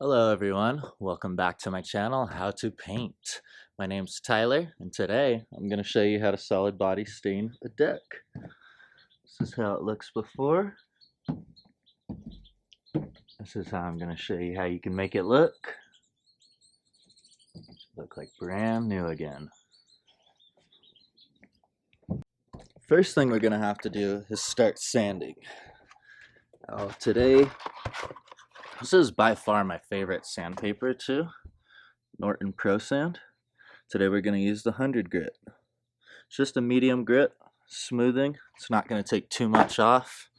Hello everyone, welcome back to my channel, How to Paint. My name's Tyler, and today I'm going to show you how to solid body stain a deck. This is how it looks before. This is how I'm going to show you how you can make it look like brand new again. First thing we're going to have to do is start sanding. Today, this is by far my favorite sandpaper too, Norton Pro Sand. Today we're going to use the 100 grit. It's just a medium grit, smoothing. It's not going to take too much off.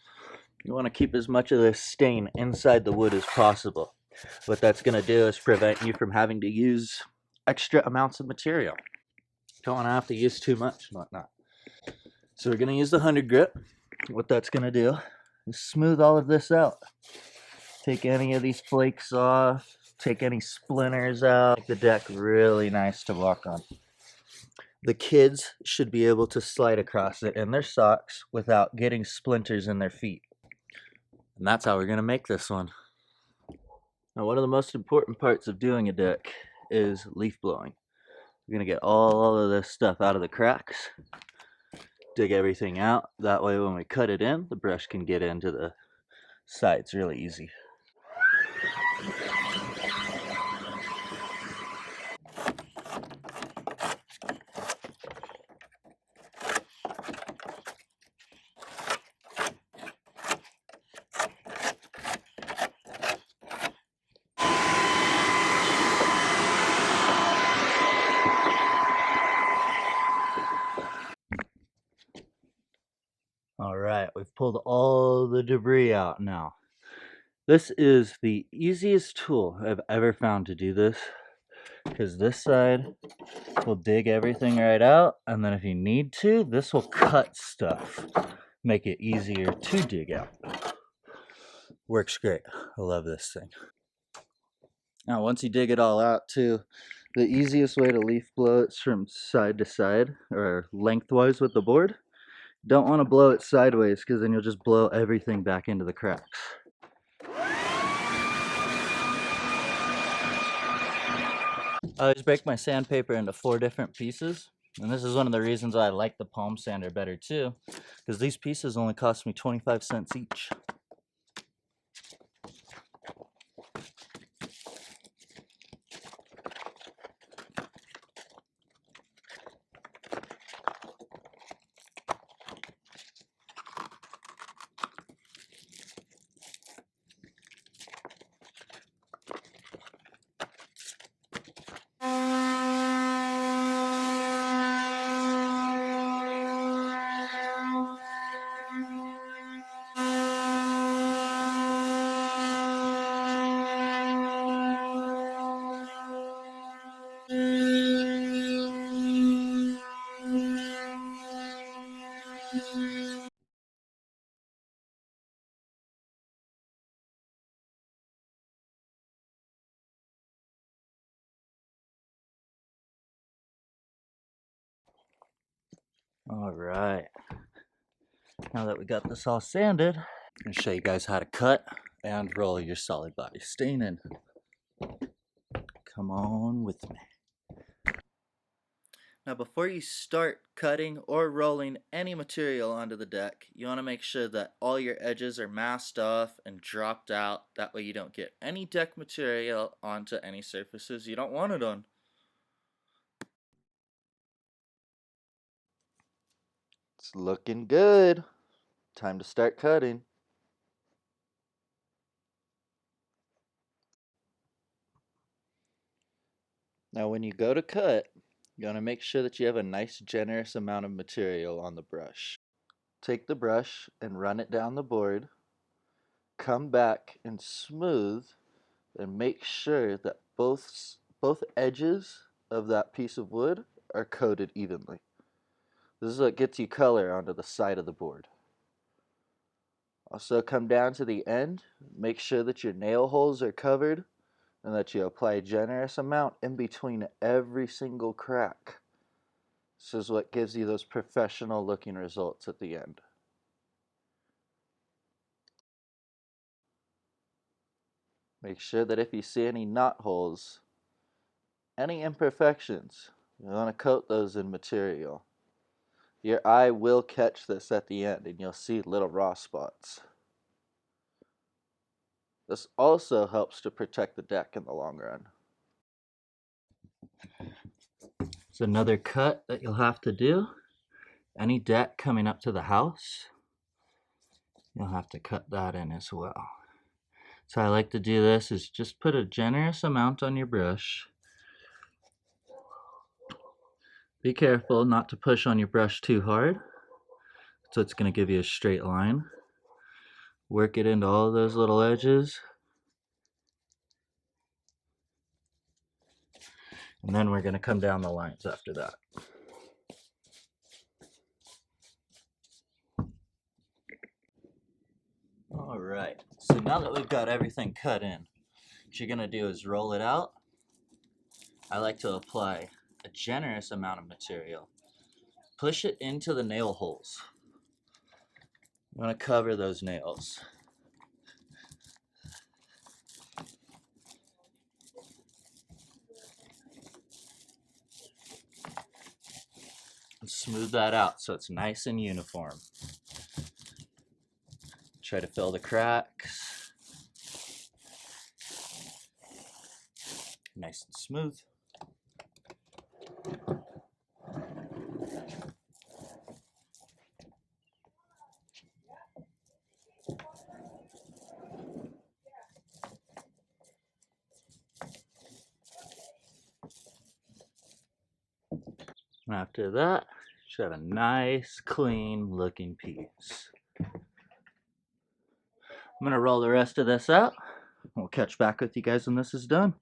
You want to keep as much of this stain inside the wood as possible. What that's going to do is prevent you from having to use extra amounts of material. Don't want to have to use too much and whatnot. So we're going to use the 100 grit. What that's going to do is smooth all of this out. Take any of these flakes off, take any splinters out, make the deck really nice to walk on. The kids should be able to slide across it in their socks without getting splinters in their feet. And that's how we're going to make this one. Now, one of the most important parts of doing a deck is leaf blowing. We're going to get all of this stuff out of the cracks, dig everything out. That way when we cut it in, the brush can get into the sides really easy. Alright, we've pulled all the debris out now. This is the easiest tool I've ever found to do this, because this side will dig everything right out, and then if you need to, this will cut stuff, make it easier to dig out. Works great. I love this thing. Now once you dig it all out too, the easiest way to leaf blow it's from side to side or lengthwise with the board. Don't want to blow it sideways because then you'll just blow everything back into the cracks. I always break my sandpaper into 4 different pieces, and this is one of the reasons why I like the palm sander better too, because these pieces only cost me 25 cents each. Alright, now that we got this all sanded, I'm going to show you guys how to cut and roll your solid body stain in. Come on with me. Now before you start cutting or rolling any material onto the deck, you want to make sure that all your edges are masked off and dropped out. That way you don't get any deck material onto any surfaces you don't want it on. It's looking good. Time to start cutting. Now when you go to cut, you want to make sure that you have a nice generous amount of material on the brush. Take the brush and run it down the board. Come back and smooth and make sure that both edges of that piece of wood are coated evenly. This is what gets you color onto the side of the board. Also come down to the end, make sure that your nail holes are covered and that you apply a generous amount in between every single crack. This is what gives you those professional looking results at the end. Make sure that if you see any knot holes, any imperfections, you want to coat those in material. Your eye will catch this at the end and you'll see little raw spots. This also helps to protect the deck in the long run. It's another cut that you'll have to do. Any deck coming up to the house, you'll have to cut that in as well. So I like to do this is just put a generous amount on your brush. Be careful not to push on your brush too hard, so it's going to give you a straight line. Work it into all those little edges. And then we're going to come down the lines after that. Alright, so now that we've got everything cut in, what you're going to do is roll it out. I like to apply a generous amount of material. Push it into the nail holes. You want to cover those nails. And smooth that out so it's nice and uniform. Try to fill the cracks. Nice and smooth. After that, you should have a nice, clean looking piece. I'm going to roll the rest of this out. We'll catch back with you guys when this is done.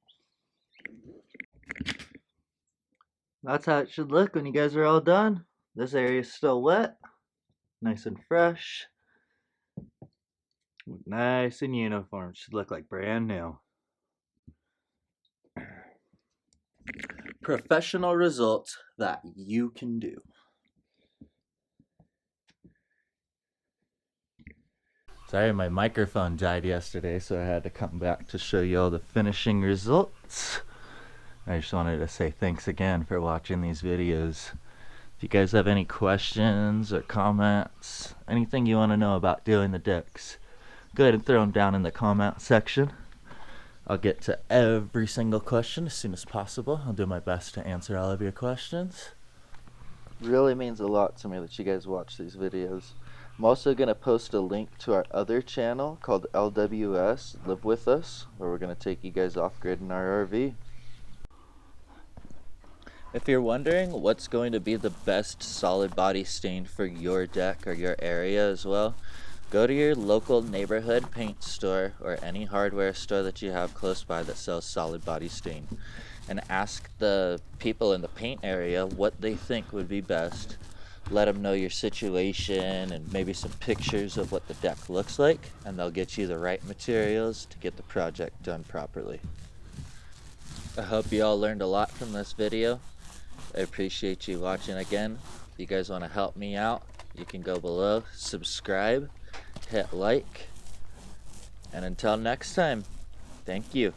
That's how it should look when you guys are all done. This area is still wet, nice and fresh. Nice and uniform. Should look like brand new. Professional results that you can do. Sorry, my microphone died yesterday, so I had to come back to show you all the finishing results. I just wanted to say thanks again for watching these videos. If you guys have any questions or comments, anything you want to know about doing the decks, go ahead and throw them down in the comment section. I'll get to every single question as soon as possible. I'll do my best to answer all of your questions. Really means a lot to me that you guys watch these videos. I'm also going to post a link to our other channel called LWS, Live With Us, where we're going to take you guys off-grid in our RV. If you're wondering what's going to be the best solid body stain for your deck or your area as well, go to your local neighborhood paint store or any hardware store that you have close by that sells solid body stain and ask the people in the paint area what they think would be best. Let them know your situation and maybe some pictures of what the deck looks like, and they'll get you the right materials to get the project done properly. I hope you all learned a lot from this video. I appreciate you watching again. If you guys want to help me out, you can go below, subscribe, hit like, and until next time, thank you.